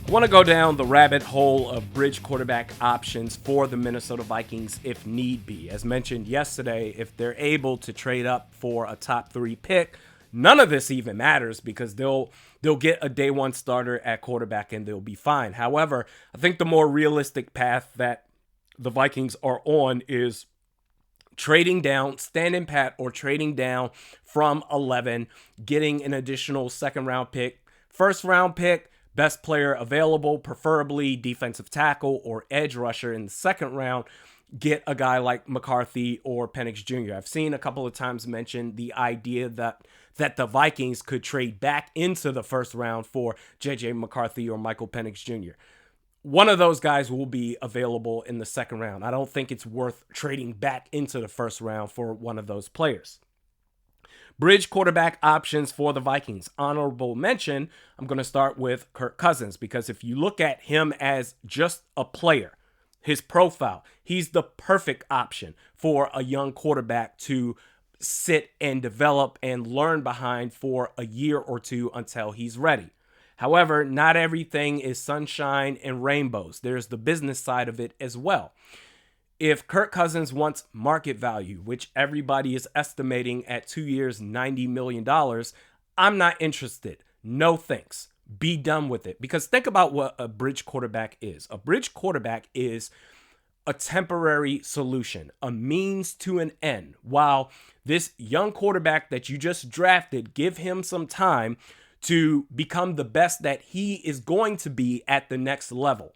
Want to go down the rabbit hole of bridge quarterback options for the Minnesota Vikings if need be. As mentioned yesterday, if they're able to trade up for a top 3 pick, none of this even matters because they'll get a day one starter at quarterback and they'll be fine. However, I think the more realistic path that the Vikings are on is trading down, standing pat, or trading down from 11, getting an additional second round pick, first round pick, best player available, preferably defensive tackle or edge rusher in the second round. Get a guy like McCarthy or Penix Jr. I've seen a couple of times mentioned the idea that the Vikings could trade back into the first round for J.J. McCarthy or Michael Penix Jr. One of those guys will be available in the second round. I don't think it's worth trading back into the first round for one of those players. Bridge quarterback options for the Vikings. Honorable mention, I'm going to start with Kirk Cousins because if you look at him as just a player, his profile, he's the perfect option for a young quarterback to sit and develop and learn behind for a year or two until he's ready. However, not everything is sunshine and rainbows. There's the business side of it as well. If Kirk Cousins wants market value, which everybody is estimating at 2 years, $90 million, I'm not interested. No thanks. Be done with it. Because think about what a bridge quarterback is. A bridge quarterback is a temporary solution, a means to an end. While this young quarterback that you just drafted, give him some time to become the best that he is going to be at the next level.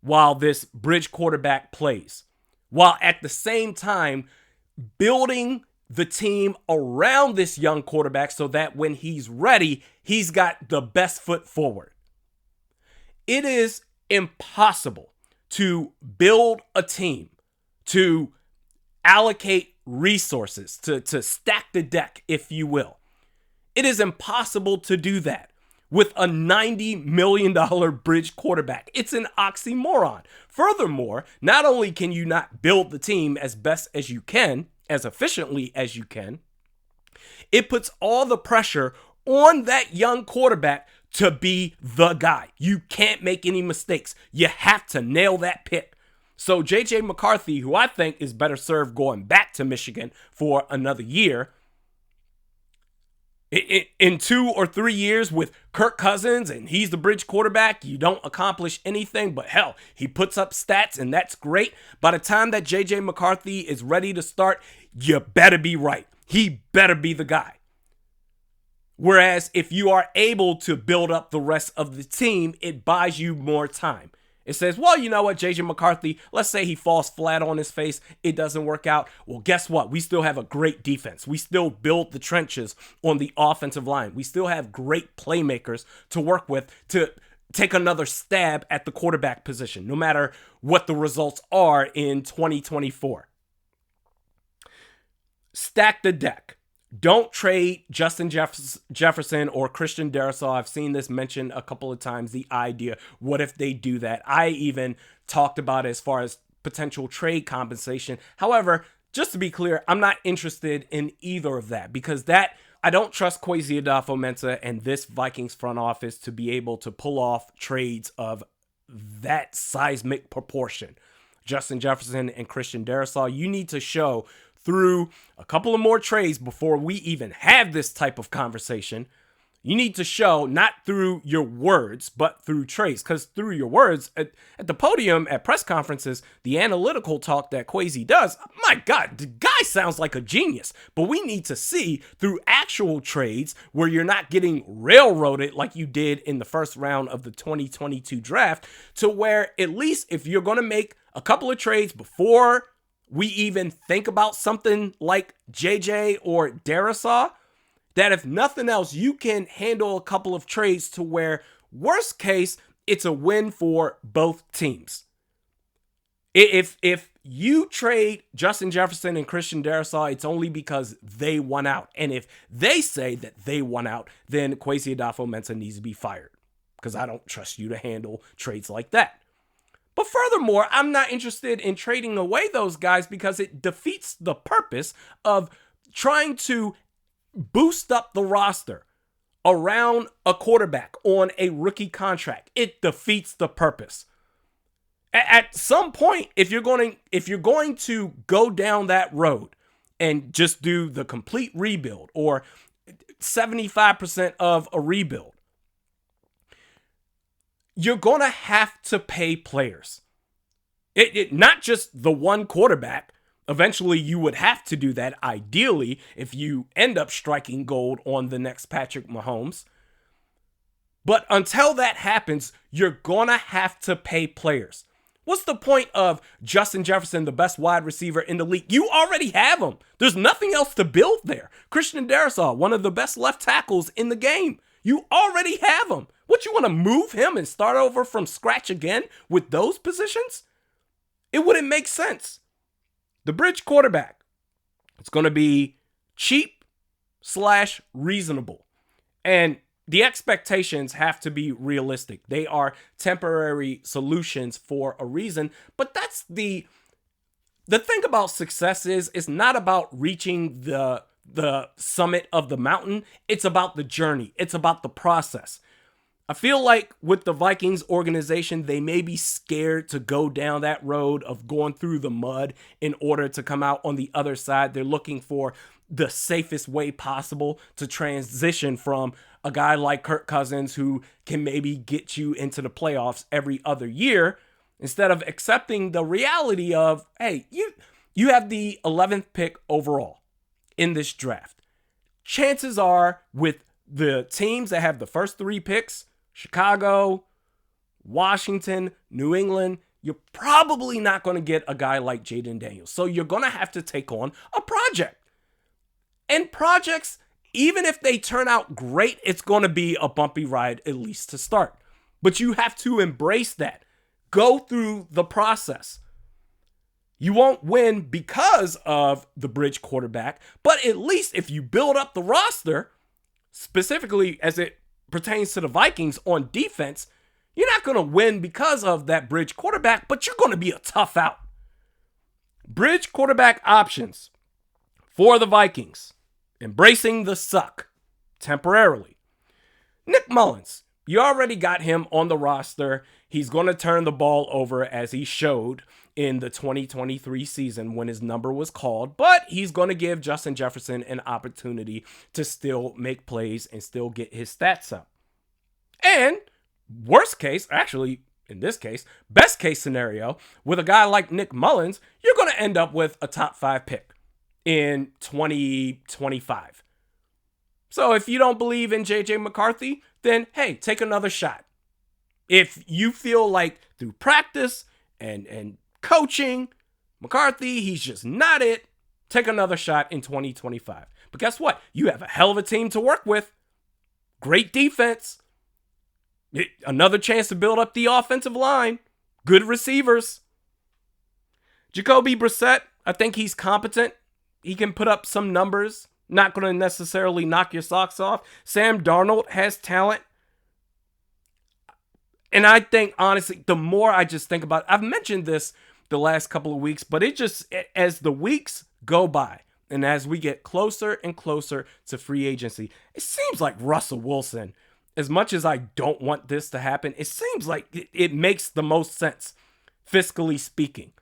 While this bridge quarterback plays, while at the same time building the team around this young quarterback so that when he's ready, he's got the best foot forward. It is impossible to build a team, to allocate resources, to stack the deck, if you will. It is impossible to do that with a $90 million bridge quarterback. It's an oxymoron. Furthermore, not only can you not build the team as best as you can, as efficiently as you can, it puts all the pressure on that young quarterback to be the guy. You can't make any mistakes. You have to nail that pick. So J.J. McCarthy, who I think is better served going back to Michigan for another year, in 2 or 3 years with Kirk Cousins and he's the bridge quarterback, you don't accomplish anything, but hell, he puts up stats and that's great. By the time that J.J. McCarthy is ready to start, you better be right. He better be the guy. Whereas if you are able to build up the rest of the team, it buys you more time. It says, well, you know what, J.J. McCarthy, let's say he falls flat on his face. It doesn't work out. Well, guess what? We still have a great defense. We still build the trenches on the offensive line. We still have great playmakers to work with to take another stab at the quarterback position, no matter what the results are in 2024. Stack the deck. Don't trade Justin Jefferson or Christian Darrisaw. I've seen this mentioned a couple of times, the idea, what if they do that? I even talked about it as far as potential trade compensation. However, just to be clear, I'm not interested in either of that because I don't trust Kwesi Adolfo-Mensah and this Vikings front office to be able to pull off trades of that seismic proportion. Justin Jefferson and Christian Darrisaw, you need to show through a couple of more trades before we even have this type of conversation. You need to show not through your words, but through trades. Because through your words, at the podium, at press conferences, the analytical talk that Kwesi does, my God, the guy sounds like a genius. But we need to see through actual trades where you're not getting railroaded like you did in the first round of the 2022 draft, to where at least if you're going to make a couple of trades before we even think about something like JJ or Darrisaw, that if nothing else, you can handle a couple of trades to where, worst case, it's a win for both teams. If you trade Justin Jefferson and Christian Darrisaw, it's only because they won out. And if they say that they won out, then Kwesi Adolfo-Mensah needs to be fired because I don't trust you to handle trades like that. But furthermore, I'm not interested in trading away those guys because it defeats the purpose of trying to boost up the roster around a quarterback on a rookie contract, it defeats the purpose. At some point, if you're going to go down that road and just do the complete rebuild or 75% of a rebuild, you're going to have to pay players. Not just the one quarterback. Eventually, you would have to do that, ideally, if you end up striking gold on the next Patrick Mahomes. But until that happens, you're going to have to pay players. What's the point of Justin Jefferson, the best wide receiver in the league? You already have him. There's nothing else to build there. Christian Darrisaw, one of the best left tackles in the game. You already have him. What, you want to move him and start over from scratch again with those positions? It wouldn't make sense. The bridge quarterback, it's going to be cheap / reasonable. And the expectations have to be realistic. They are temporary solutions for a reason. But that's the thing about success is it's not about reaching the summit of the mountain. It's about the journey. It's about the process. I feel like with the Vikings organization, they may be scared to go down that road of going through the mud in order to come out on the other side. They're looking for the safest way possible to transition from a guy like Kirk Cousins, who can maybe get you into the playoffs every other year, instead of accepting the reality of, hey, you have the 11th pick overall in this draft. Chances are, with the teams that have the first 3 picks, Chicago, Washington, New England, you're probably not going to get a guy like Jaden Daniels. So you're going to have to take on a project. And projects, even if they turn out great, it's going to be a bumpy ride, at least to start. But you have to embrace that. Go through the process. You won't win because of the bridge quarterback, but at least if you build up the roster, specifically as it pertains to the Vikings on defense, you're not going to win because of that bridge quarterback, but you're going to be a tough out. Bridge quarterback options for the Vikings. Embracing the suck temporarily. Nick Mullins, you already got him on the roster. He's going to turn the ball over as he showed in the 2023 season when his number was called, but he's going to give Justin Jefferson an opportunity to still make plays and still get his stats up. And worst case, actually in this case, best case scenario, with a guy like Nick Mullins, you're going to end up with a top 5 pick in 2025. So if you don't believe in JJ McCarthy, then hey, take another shot. If you feel like through practice and coaching, McCarthy, he's just not it, take another shot in 2025. But guess what? You have a hell of a team to work with. Great defense. Another chance to build up the offensive line. Good receivers. Jacoby Brissett, I think he's competent. He can put up some numbers. Not going to necessarily knock your socks off. Sam Darnold has talent. And I think, honestly, the more I just think about it, I've mentioned this the last couple of weeks, but as the weeks go by, and as we get closer and closer to free agency, it seems like Russell Wilson, as much as I don't want this to happen, it seems like it makes the most sense, fiscally speaking.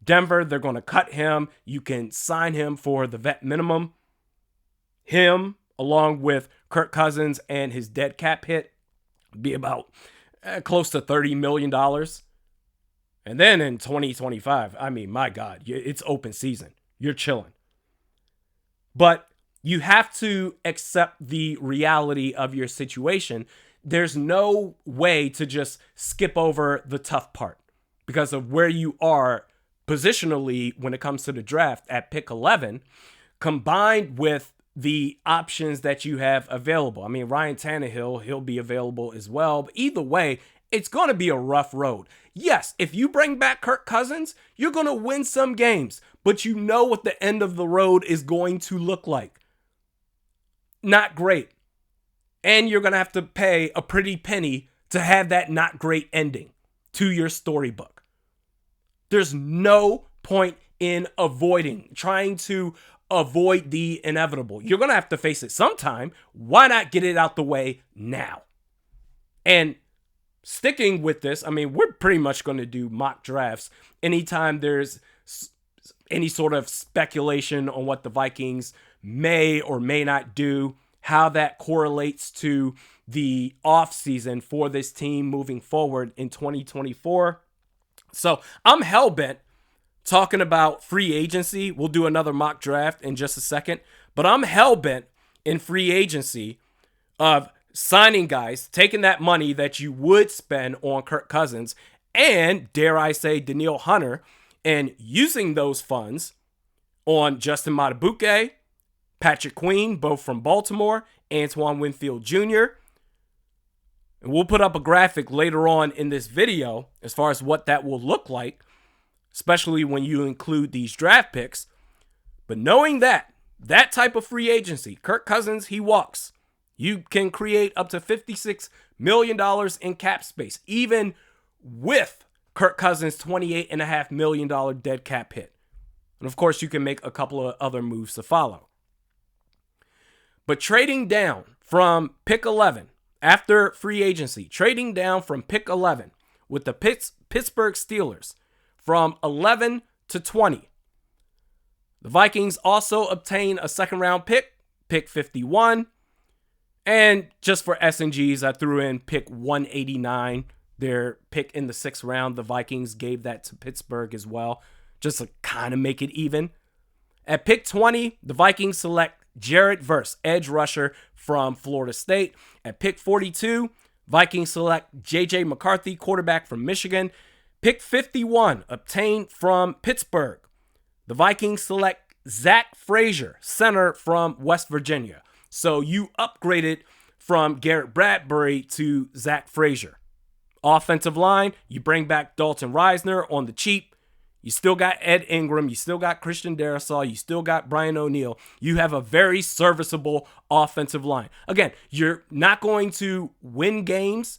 Denver, they're going to cut him. You can sign him for the vet minimum. Him, along with Kirk Cousins and his dead cap hit, be about close to $30 million. And then in 2025, I mean, my God, it's open season. You're chilling. But you have to accept the reality of your situation. There's no way to just skip over the tough part because of where you are positionally when it comes to the draft at pick 11, combined with the options that you have available. I mean, Ryan Tannehill, he'll be available as well. But either way, it's going to be a rough road. Yes, if you bring back Kirk Cousins, you're going to win some games, but you know what the end of the road is going to look like. Not great. And you're going to have to pay a pretty penny to have that not great ending to your storybook. There's no point in trying to avoid the inevitable. You're going to have to face it sometime. Why not get it out the way now? And sticking with this, I mean, we're pretty much going to do mock drafts anytime there's any sort of speculation on what the Vikings may or may not do, how that correlates to the offseason for this team moving forward in 2024. So I'm hell-bent talking about free agency. We'll do another mock draft in just a second. But I'm hell-bent in free agency of signing guys, taking that money that you would spend on Kirk Cousins and, dare I say, Danielle Hunter, and using those funds on Justin Madubuike, Patrick Queen, both from Baltimore, Antoine Winfield Jr. And we'll put up a graphic later on in this video as far as what that will look like, especially when you include these draft picks. But knowing that type of free agency, Kirk Cousins, he walks. You can create up to $56 million in cap space, even with Kirk Cousins' $28.5 million dead cap hit. And of course, you can make a couple of other moves to follow. But trading down from pick 11, after free agency, trading down from pick 11 with the Pittsburgh Steelers from 11 to 20. The Vikings also obtain a second round pick 51. And just for S&Gs, I threw in pick 189, their pick in the 6th round. The Vikings gave that to Pittsburgh as well, just to kind of make it even. At pick 20, the Vikings select Jared Verse, edge rusher from Florida State. At pick 42, Vikings select J.J. McCarthy, quarterback from Michigan. Pick 51, obtained from Pittsburgh. The Vikings select Zach Frazier, center from West Virginia. So you upgraded from Garrett Bradbury to Zach Frazier. Offensive line, you bring back Dalton Reisner on the cheap. You still got Ed Ingram. You still got Christian Darrisaw. You still got Brian O'Neill. You have a very serviceable offensive line. Again, you're not going to win games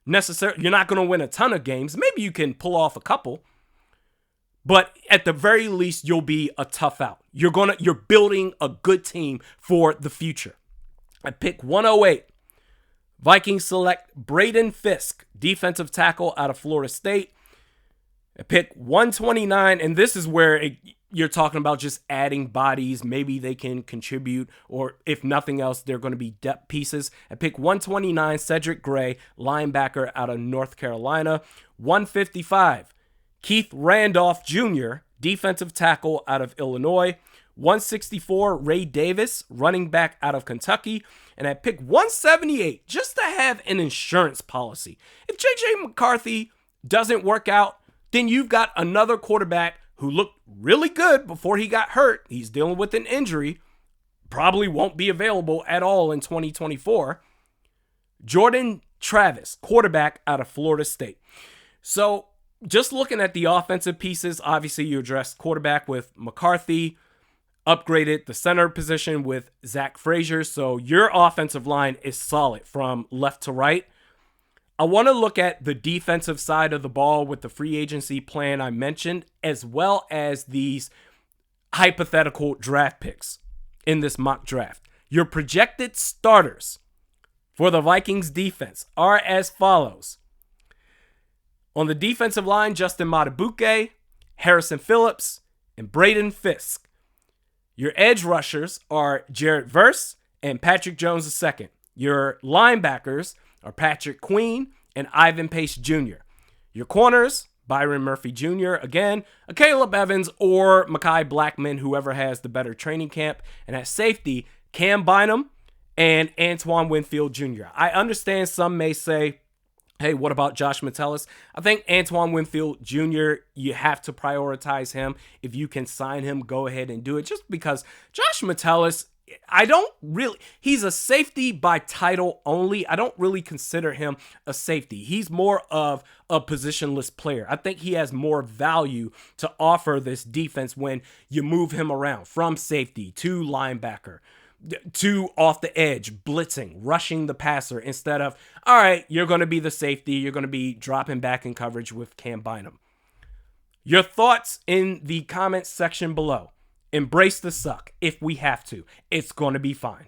necessarily. You're not going to win a ton of games. Maybe you can pull off a couple. But at the very least, you'll be a tough out. You're building a good team for the future. At pick 108, Vikings select Braden Fisk, defensive tackle out of Florida State. At pick 129, and this is where you're talking about just adding bodies. Maybe they can contribute, or if nothing else, they're going to be depth pieces. At pick 129, Cedric Gray, linebacker out of North Carolina. 155, Keith Randolph Jr., defensive tackle out of Illinois. 164, Ray Davis, running back out of Kentucky. And at pick 178, just to have an insurance policy. If J.J. McCarthy doesn't work out, then you've got another quarterback who looked really good before he got hurt. He's dealing with an injury. Probably won't be available at all in 2024. Jordan Travis, quarterback out of Florida State. So just looking at the offensive pieces, obviously you addressed quarterback with McCarthy, upgraded the center position with Zach Frazier. So your offensive line is solid from left to right. I want to look at the defensive side of the ball with the free agency plan I mentioned, as well as these hypothetical draft picks in this mock draft. Your projected starters for the Vikings defense are as follows. On the defensive line, Justin Madubuike, Harrison Phillips, and Braden Fisk. Your edge rushers are Jared Verse and Patrick Jones II. Your linebackers are Patrick Queen and Ivan Pace Jr. Your corners, Byron Murphy Jr., again, a Caleb Evans or Mekhi Blackman, whoever has the better training camp. And at safety, Cam Bynum and Antoine Winfield Jr. I understand some may say, hey, what about Josh Metellus? I think Antoine Winfield Jr., you have to prioritize him. If you can sign him, go ahead and do it. Just because Josh Metellus, he's a safety by title only. I don't really consider him a safety. He's more of a positionless player. I think he has more value to offer this defense when you move him around from safety to linebacker to off the edge, blitzing, rushing the passer instead of, all right, you're going to be the safety. You're going to be dropping back in coverage with Cam Bynum. Your thoughts in the comments section below. Embrace the suck if we have to. It's going to be fine.